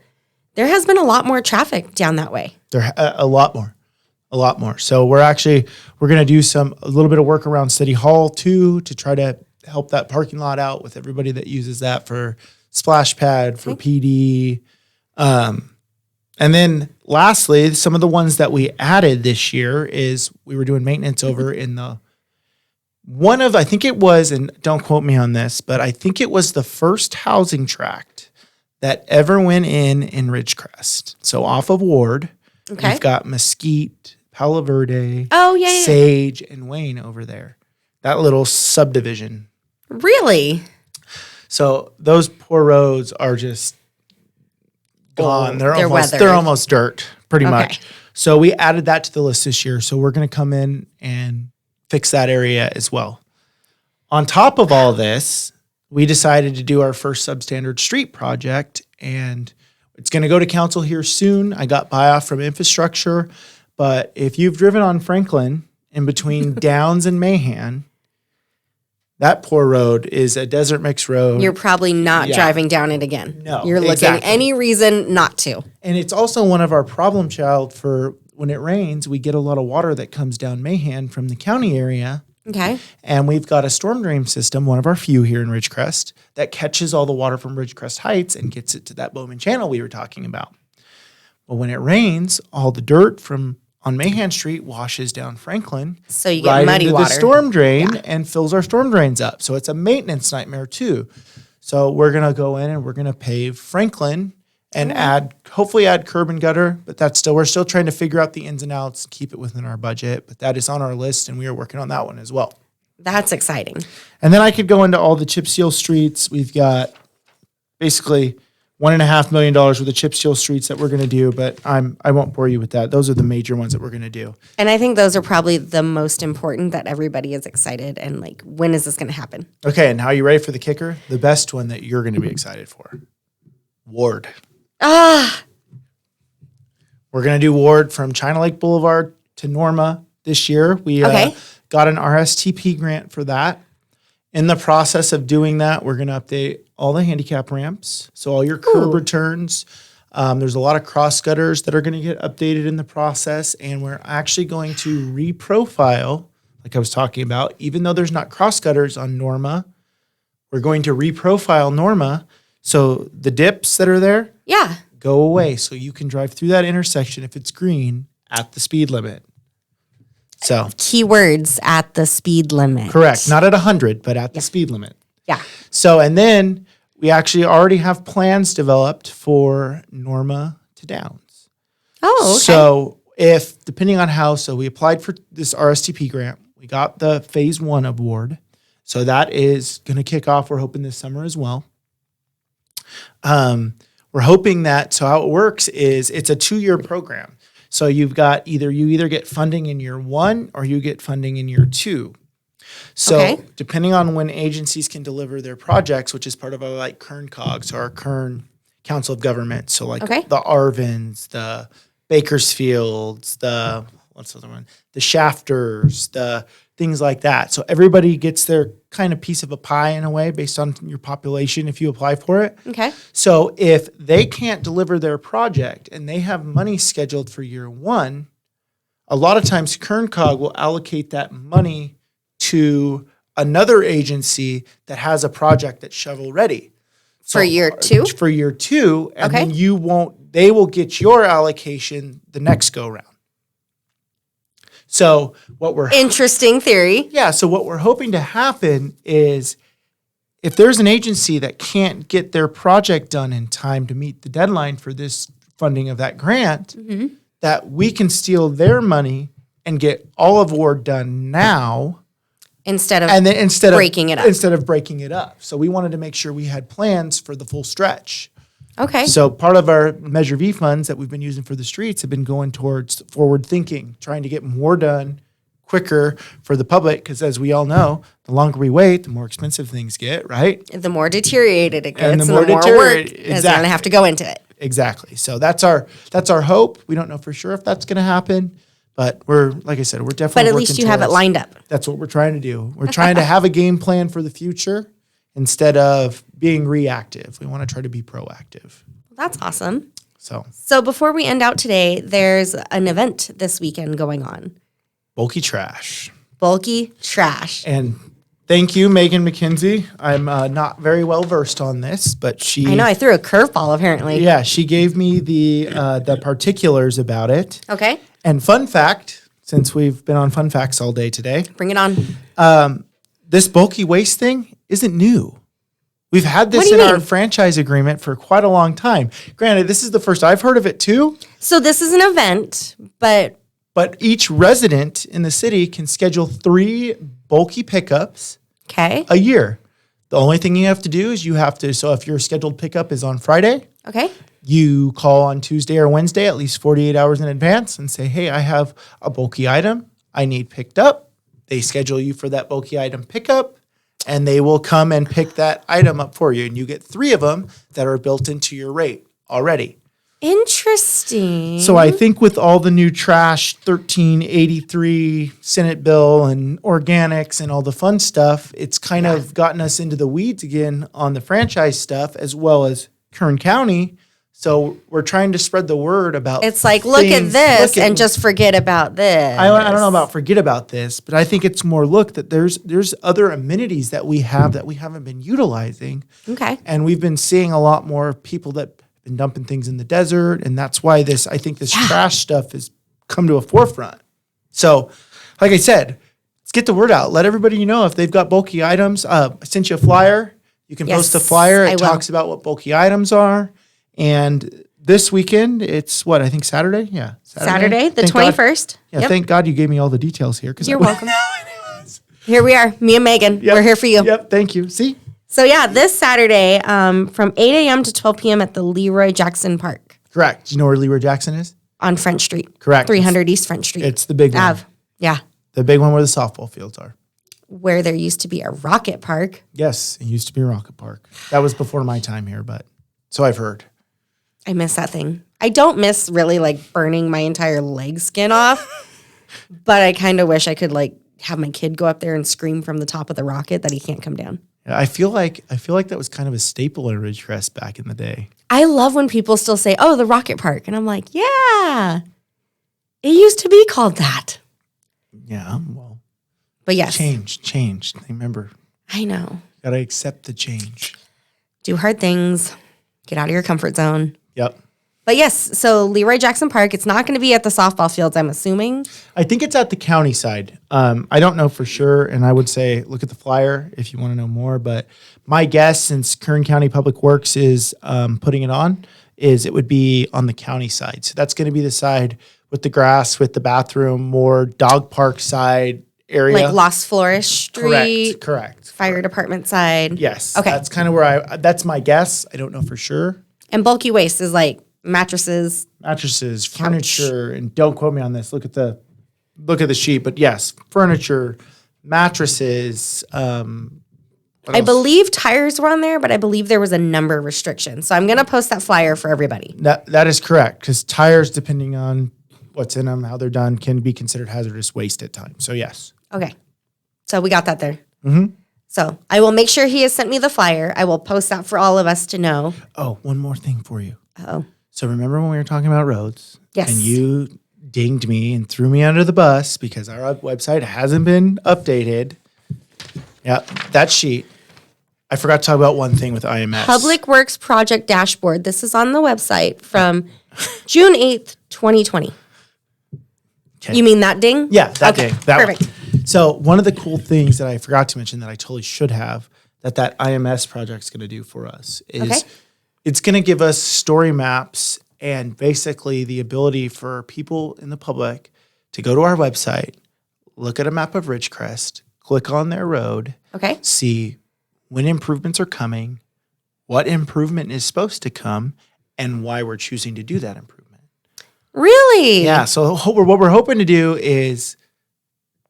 There has been a lot more traffic down that way. There a lot more. So we're going to do a little bit of work around City Hall too to try to help that parking lot out with everybody that uses that for splash pad, for PD. And then lastly, some of the ones that we added this year is we were doing maintenance over in I think it was, and don't quote me on this, but I think it was the first housing tract that ever went in Ridgecrest. So off of Ward, Okay. We've got Mesquite, Palo Verde, yeah. Sage, and Wayne over there. That little subdivision. Really? So those poor roads are just gone. They're almost dirt, pretty much. So we added that to the list this year. So we're going to come in and fix that area as well. On top of all this, we decided to do our first substandard street project, and it's going to go to council here soon. I got buy-off from infrastructure, but if you've driven on Franklin in between Downs and Mahan, that poor road is a desert mix road. You're probably not driving down it again. No, You're looking any reason not to. And it's also one of our problem child for when it rains, we get a lot of water that comes down Mahan from the county area. Okay. And we've got a storm drain system, one of our few here in Ridgecrest, that catches all the water from Ridgecrest Heights and gets it to that Bowman Channel we were talking about. Well, when it rains, all the dirt from on Mahan Street washes down Franklin. So you get muddy into water. The storm drain and fills our storm drains up. So it's a maintenance nightmare too. So we're going to go in and we're going to pave Franklin and hopefully add curb and gutter, but we're still trying to figure out the ins and outs, keep it within our budget, but that is on our list and we are working on that one as well. That's exciting. And then I could go into all the chip seal streets. We've got basically $1.5 million worth of chip seal streets that we're going to do, but I won't bore you with that. Those are the major ones that we're going to do. And I think those are probably the most important that everybody is excited and like, when is this going to happen? Okay, and now you ready for the kicker? The best one that you're going to be excited for. Ward. We're going to do Ward from China Lake Boulevard to Norma this year. We got an RSTP grant for that. In the process of doing that, we're going to update all the handicap ramps. So all your curb returns. There's a lot of cross gutters that are going to get updated in the process. And we're actually going to reprofile, like I was talking about, even though there's not cross gutters on Norma, we're going to reprofile Norma. So the dips that are there go away. So you can drive through that intersection if it's green at the speed limit. So Keywords at the speed limit. correct. Not at 100, but at the speed limit. Yeah. So, and then we actually already have plans developed for Norma to Downs. Oh, okay. So if, depending on how, so we applied for this RSTP grant. We got the phase 1 award. So that is going to kick off. We're hoping this summer as well. We're hoping that, so how it works is it's a 2-year program. So you've got you either get funding in year 1 or you get funding in year 2. So depending on when agencies can deliver their projects, which is part of our like Kern COGS or our Kern Council of Government. So like the Arvins, the Bakersfields, the what's the other one? The Shafters, the things like that. So everybody gets their kind of piece of a pie in a way based on your population if you apply for it. Okay. So if they can't deliver their project and they have money scheduled for year 1, a lot of times Kern COG will allocate that money to another agency that has a project that's shovel ready. For year 2? For year 2, and then they will get your allocation the next go round. So what we're interesting theory. Yeah, so what we're hoping to happen is if there's an agency that can't get their project done in time to meet the deadline for this funding of that grant, that we can steal their money and get all of award done now. Instead of breaking it up. So we wanted to make sure we had plans for the full stretch. Okay. So part of our Measure V funds that we've been using for the streets have been going towards forward thinking, trying to get more done quicker for the public. Because as we all know, the longer we wait, the more expensive things get, right? The more deteriorated it gets, and the more work is going to have to go into it. Exactly. So that's our hope. We don't know for sure if that's going to happen. But we're, like I said, we're definitely. But at least you have it lined up. That's what we're trying to do. We're trying to have a game plan for the future instead of being reactive. We want to try to be proactive. That's awesome. So before we end out today, there's an event this weekend going on. Bulky trash. And thank you, Megan McKenzie. I'm not very well versed on this, but I know I threw a curveball apparently. Yeah, she gave me the particulars about it. Okay. And fun fact, since we've been on fun facts all day today. Bring it on. This bulky waste thing isn't new. We've had this in our franchise agreement for quite a long time. Granted, this is the first I've heard of it too. So this is an event, but each resident in the city can schedule 3 bulky pickups a year. The only thing you have to do is so if your scheduled pickup is on Friday, you call on Tuesday or Wednesday at least 48 hours in advance and say, hey, I have a bulky item I need picked up. They schedule you for that bulky item pickup, and they will come and pick that item up for you. And you get 3 of them that are built into your rate already. Interesting. So I think with all the new trash, 1383 Senate bill and organics and all the fun stuff, it's kind of gotten us into the weeds again on the franchise stuff as well as Kern County. So we're trying to spread the word about it's like, look at this and just forget about this. I don't know about forget about this, but I think it's more that there's other amenities that we have that we haven't been utilizing. Okay. And we've been seeing a lot more people that have been dumping things in the desert. And that's why this trash stuff has come to a forefront. So like I said, let's get the word out. Let everybody know if they've got bulky items. I sent you a flyer. You can post a flyer. It talks about what bulky items are. And this weekend, it's I think Saturday? Yeah. Saturday, the 21st. Yeah, thank God you gave me all the details here. You're welcome. Here we are, me and Megan. We're here for you. Yep, thank you. See? So this Saturday from 8 a.m. to 12 p.m. at the Leroy Jackson Park. Correct. Do you know where Leroy Jackson is? On French Street. Correct. 300 East French Street. It's the big one. Yeah. The big one where the softball fields are. Where there used to be a rocket park. Yes, it used to be a rocket park. That was before my time here, but so I've heard. I miss that thing. I don't miss really burning my entire leg skin off, but I kind of wish I could have my kid go up there and scream from the top of the rocket that he can't come down. Yeah, I feel like that was kind of a staple in Ridgecrest back in the day. I love when people still say, "Oh, the rocket park," and I'm like, "Yeah, it used to be called that." Yeah, well, but yes, changed. Remember, I know. Gotta accept the change. Do hard things. Get out of your comfort zone. Yep. But yes, so Leroy Jackson Park, it's not going to be at the softball fields, I'm assuming. I think it's at the county side. I don't know for sure, and I would say look at the flyer if you want to know more. But my guess, since Kern County Public Works is putting it on, is it would be on the county side. So that's going to be the side with the grass, with the bathroom, more dog park side area. Like Lost Flourish Street. Correct. Fire department side. Yes. Okay. That's kind of where that's my guess. I don't know for sure. And bulky waste is like mattresses, furniture, and don't quote me on this. Look at the sheet, but yes, furniture, mattresses. I believe tires were on there, but I believe there was a number restriction. So I'm going to post that flyer for everybody. That is correct, because tires, depending on what's in them, how they're done, can be considered hazardous waste at times. So yes. Okay. So we got that there. Mm-hmm. So I will make sure he has sent me the flyer. I will post that for all of us to know. Oh, one more thing for you. Oh. So remember when we were talking about roads? Yes. And you dinged me and threw me under the bus because our website hasn't been updated. Yeah, that sheet. I forgot to talk about one thing with IMS. Public Works Project Dashboard. This is on the website from June 8th, 2020. Okay. You mean that ding? Yeah, that ding. That perfect. One. So one of the cool things that I forgot to mention that I totally should have that IMS project's going to do for us is it's going to give us story maps and basically the ability for people in the public to go to our website, look at a map of Ridgecrest, click on their road, see when improvements are coming, what improvement is supposed to come, and why we're choosing to do that improvement. Really? Yeah. So what we're hoping to do is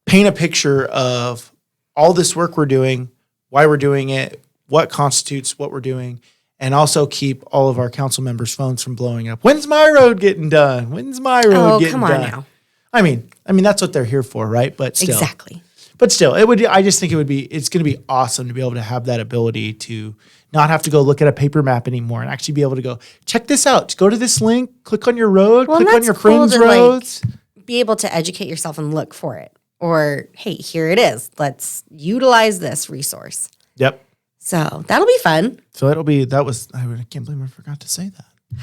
paint a picture of all this work we're doing, why we're doing it, what constitutes what we're doing, and also keep all of our council members' phones from blowing up. When's my road getting done? When's my road getting done? Oh, come on now. I mean, that's what they're here for, right? But still. Exactly. But still, I just think it's going to be awesome to be able to have that ability to not have to go look at a paper map anymore and actually be able to go, check this out. Go to this link, click on your road, click on your friend's roads. Be able to educate yourself and look for it. Or, hey, here it is. Let's utilize this resource. Yep. So that'll be fun. So I can't believe I forgot to say that.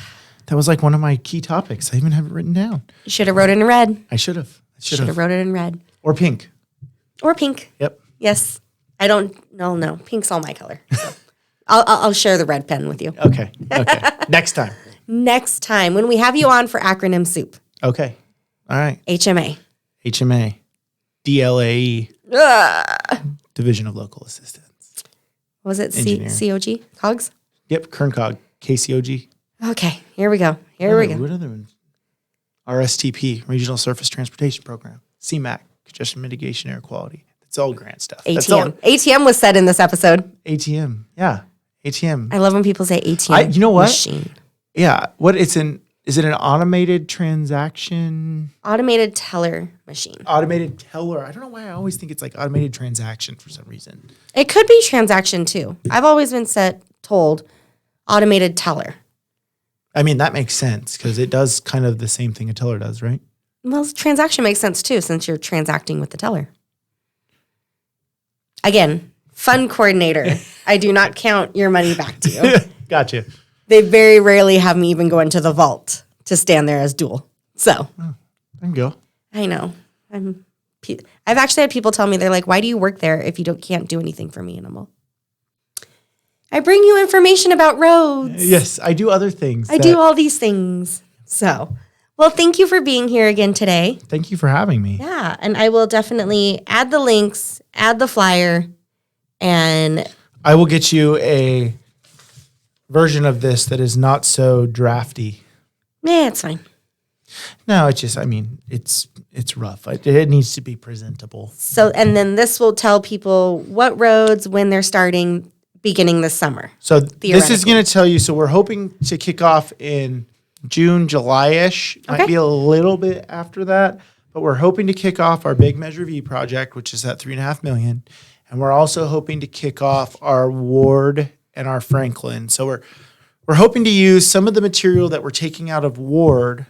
That was like one of my key topics. I even have it written down. You should have wrote it in red. I should have. Should have wrote it in red. Or pink. Or pink. Yep. Yes. I don't, no. Pink's all my color. So I'll share the red pen with you. Okay. Next time. Next time when we have you on for acronym soup. Okay. All right. HMA. DLAE. Division of Local Assistance. Was it COG? COGS? Yep. KernCog. KCOG. Okay. Here we go. What other ones? RSTP. Regional Surface Transportation Program. CMAQ. Congestion Mitigation, Air Quality. It's all grant stuff. ATM. ATM was said in this episode. ATM. Yeah. ATM. I love when people say ATM. You know what? Machine. Yeah. Is it an automated transaction? Automated teller machine. Automated teller. I don't know why I always think it's like automated transaction for some reason. It could be transaction too. I've always been told automated teller. I mean, that makes sense because it does kind of the same thing a teller does, right? Well, transaction makes sense too since you're transacting with the teller. Again, fund coordinator. I do not count your money back to you. Gotcha. They very rarely have me even go into the vault to stand there as dual. So. Oh, there you go. I know. I've actually had people tell me, they're like, why do you work there if you can't do anything for me? And I'm all, I bring you information about roads. Yes, I do other things. I do all these things. So. Well, thank you for being here again today. Thank you for having me. Yeah, and I will definitely add the links, add the flyer, and I will get you a version of this that is not so drafty. Yeah, it's fine. No, it's just, it's rough. It needs to be presentable. So, and then this will tell people what roads, when they're starting, beginning this summer. So this is going to tell you, so we're hoping to kick off in June, July-ish. Might be a little bit after that, but we're hoping to kick off our big Measure V project, which is at $3.5 million. And we're also hoping to kick off our Ward and our Franklin. So we're hoping to use some of the material that we're taking out of Ward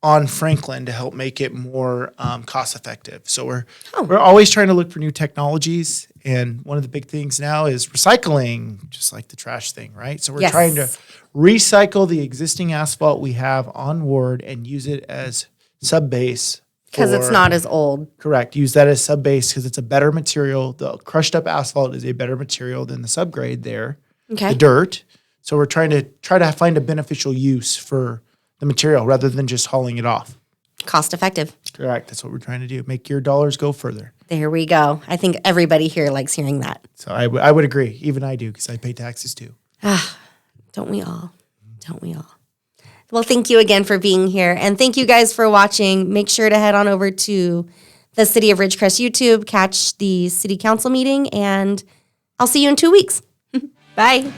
on Franklin to help make it more cost effective. So we're always trying to look for new technologies. And one of the big things now is recycling, just like the trash thing, right? So we're trying to recycle the existing asphalt we have on Ward and use it as sub-base. Because it's not as old. Correct. Use that as sub-base because it's a better material. The crushed up asphalt is a better material than the subgrade there, the dirt. So we're trying to find a beneficial use for the material rather than just hauling it off. Cost effective. Correct. That's what we're trying to do. Make your dollars go further. There we go. I think everybody here likes hearing that. So I would agree. Even I do because I pay taxes too. Don't we all? Don't we all? Well, thank you again for being here. And thank you guys for watching. Make sure to head on over to the City of Ridgecrest YouTube, catch the City Council meeting, and I'll see you in 2 weeks. Bye.